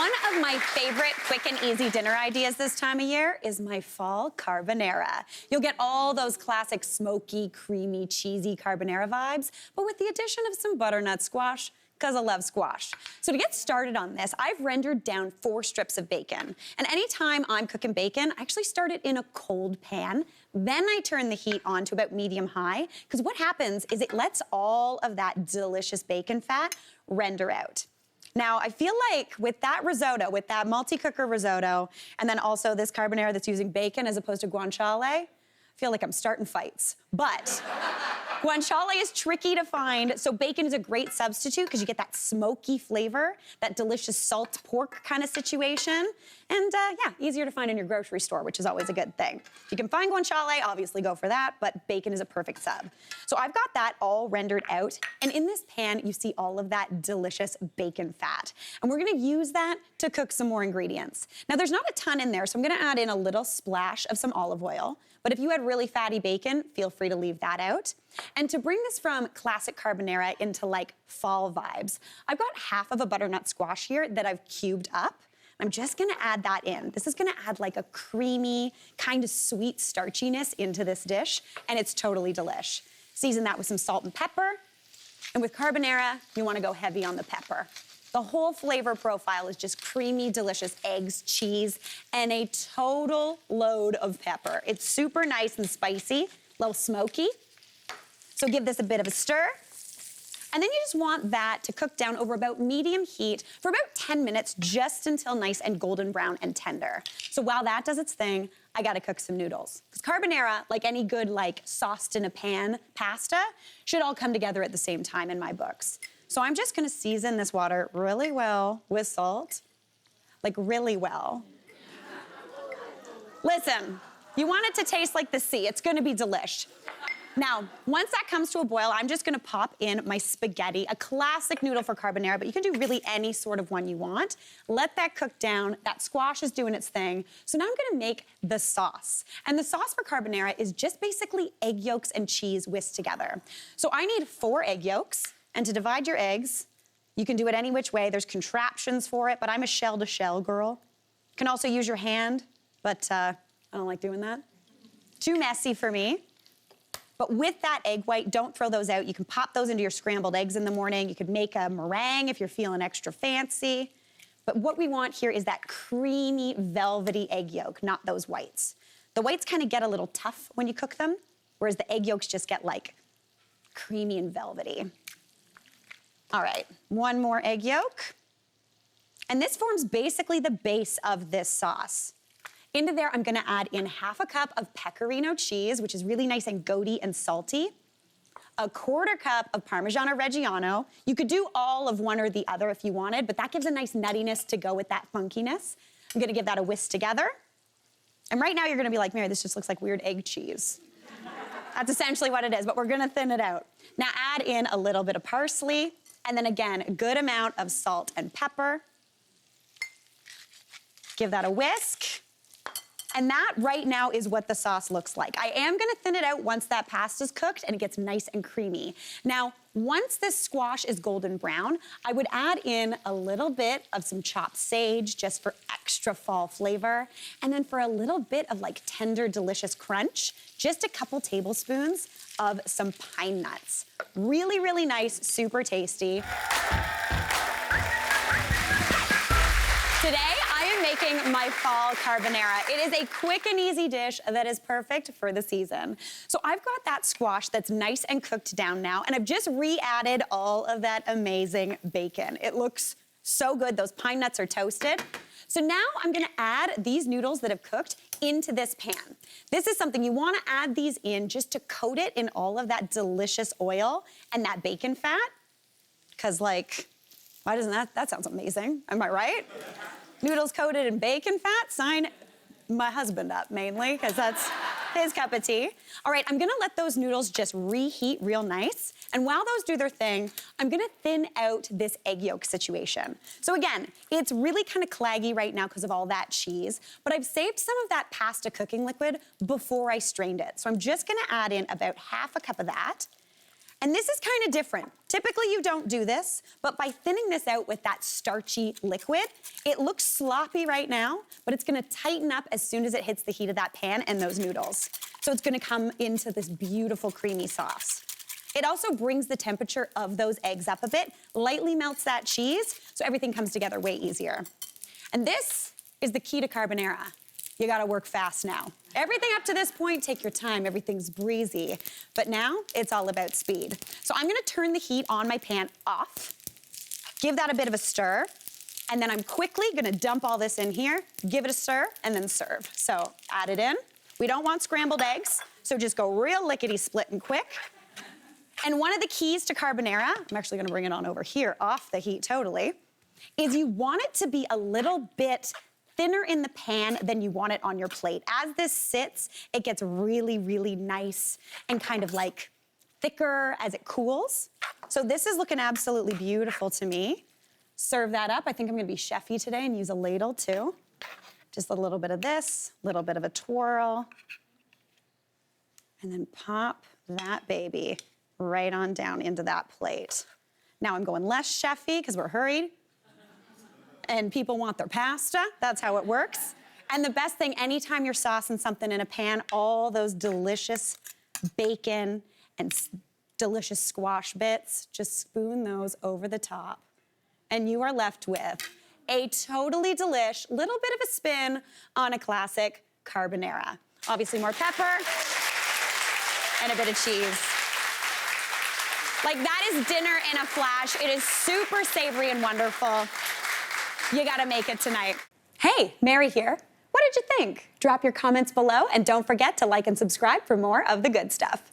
One of my favorite quick and easy dinner ideas this time of year is my fall carbonara. You'll get all those classic smoky, creamy, cheesy carbonara vibes, but with the addition of some butternut squash, because I love squash. So to get started on this, I've rendered down 4 strips of bacon. And anytime I'm cooking bacon, I actually start it in a cold pan. Then I turn the heat on to about medium-high, because what happens is it lets all of that delicious bacon fat render out. Now, I feel like with that risotto, with that multi-cooker risotto, and then also this carbonara that's using bacon as opposed to guanciale, I feel like I'm starting fights. But guanciale is tricky to find, so bacon is a great substitute because you get that smoky flavor, that delicious salt pork kind of situation. And yeah, easier to find in your grocery store, which is always a good thing. If you can find guanciale, obviously go for that, but bacon is a perfect sub. So I've got that all rendered out, and in this pan, you see all of that delicious bacon fat. And we're gonna use that to cook some more ingredients. Now, there's not a ton in there, so I'm gonna add in a little splash of some olive oil, but if you had really fatty bacon, feel free to leave that out. And to bring this from classic carbonara into like fall vibes, I've got half of a butternut squash here that I've cubed up. I'm just gonna add that in. This is gonna add like a creamy, kind of sweet starchiness into this dish, and it's totally delish. Season that with some salt and pepper. And with carbonara, you wanna go heavy on the pepper. The whole flavor profile is just creamy, delicious eggs, cheese, and a total load of pepper. It's super nice and spicy, a little smoky. So give this a bit of a stir. And then you just want that to cook down over about medium heat for about 10 minutes, just until nice and golden brown and tender. So while that does its thing, I gotta cook some noodles. Because carbonara, like any good sauced in a pan pasta, should all come together at the same time in my books. So I'm just gonna season this water really well with salt, like really well. Listen, you want it to taste like the sea. It's gonna be delish. Now, once that comes to a boil, I'm just gonna pop in my spaghetti, a classic noodle for carbonara, but you can do really any sort of one you want. Let that cook down. That squash is doing its thing. So now I'm gonna make the sauce. And the sauce for carbonara is just basically egg yolks and cheese whisked together. So I need 4 egg yolks. And to divide your eggs, you can do it any which way. There's contraptions for it, but I'm a shell-to-shell girl. You can also use your hand, but I don't like doing that. Too messy for me. But with that egg white, don't throw those out. You can pop those into your scrambled eggs in the morning. You could make a meringue if you're feeling extra fancy. But what we want here is that creamy, velvety egg yolk, not those whites. The whites kind of get a little tough when you cook them, whereas the egg yolks just get like creamy and velvety. All right, 1 more egg yolk. And this forms basically the base of this sauce. Into there, I'm gonna add in ½ a cup of pecorino cheese, which is really nice and goaty and salty. A ¼ cup of Parmigiano Reggiano. You could do all of one or the other if you wanted, but that gives a nice nuttiness to go with that funkiness. I'm gonna give that a whisk together. And right now you're gonna be like, Mary, this just looks like weird egg cheese. That's essentially what it is, but we're gonna thin it out. Now add in a little bit of parsley, and then again, a good amount of salt and pepper. Give that a whisk. And that right now is what the sauce looks like. I am gonna thin it out once that pasta's cooked and it gets nice and creamy. Now, once this squash is golden brown, I would add in a little bit of some chopped sage just for extra fall flavor. And then for a little bit of like tender, delicious crunch, just a couple tablespoons of some pine nuts. Really, really nice, super tasty. Today, I am making my fall carbonara. It is a quick and easy dish that is perfect for the season. So I've got that squash that's nice and cooked down now, and I've just re-added all of that amazing bacon. It looks so good. Those pine nuts are toasted. So now I'm gonna add these noodles that have cooked into this pan. This is something you wanna add these in just to coat it in all of that delicious oil and that bacon fat. Cause why doesn't that sounds amazing, am I right? Noodles coated in bacon fat, sign my husband up mainly, because that's his cup of tea. All right, I'm gonna let those noodles just reheat real nice. And while those do their thing, I'm gonna thin out this egg yolk situation. So again, it's really kind of claggy right now because of all that cheese, but I've saved some of that pasta cooking liquid before I strained it. So I'm just gonna add in about ½ a cup of that. And this is kind of different. Typically you don't do this, but by thinning this out with that starchy liquid, it looks sloppy right now, but it's gonna tighten up as soon as it hits the heat of that pan and those noodles. So it's gonna come into this beautiful creamy sauce. It also brings the temperature of those eggs up a bit, lightly melts that cheese, so everything comes together way easier. And this is the key to carbonara. You gotta work fast now. Everything up to this point, take your time, everything's breezy. But now, it's all about speed. So I'm gonna turn the heat on my pan off, give that a bit of a stir, and then I'm quickly gonna dump all this in here, give it a stir, and then serve. So add it in. We don't want scrambled eggs, so just go real lickety-split and quick. And one of the keys to carbonara, I'm actually gonna bring it on over here, off the heat totally, is you want it to be a little bit thinner in the pan than you want it on your plate. As this sits, it gets really, really nice and kind of like thicker as it cools. So this is looking absolutely beautiful to me. Serve that up. I think I'm gonna be chefy today and use a ladle too. Just a little bit of this, a little bit of a twirl, and then pop that baby right on down into that plate. Now I'm going less chefy because we're hurried. And people want their pasta. That's how it works. And the best thing, anytime you're saucing something in a pan, all those delicious bacon and delicious squash bits, just spoon those over the top. And you are left with a totally delish, little bit of a spin on a classic carbonara. Obviously more pepper and a bit of cheese. Like that is dinner in a flash. It is super savory and wonderful. You gotta make it tonight. Hey, Mary here. What did you think? Drop your comments below and don't forget to like and subscribe for more of the good stuff.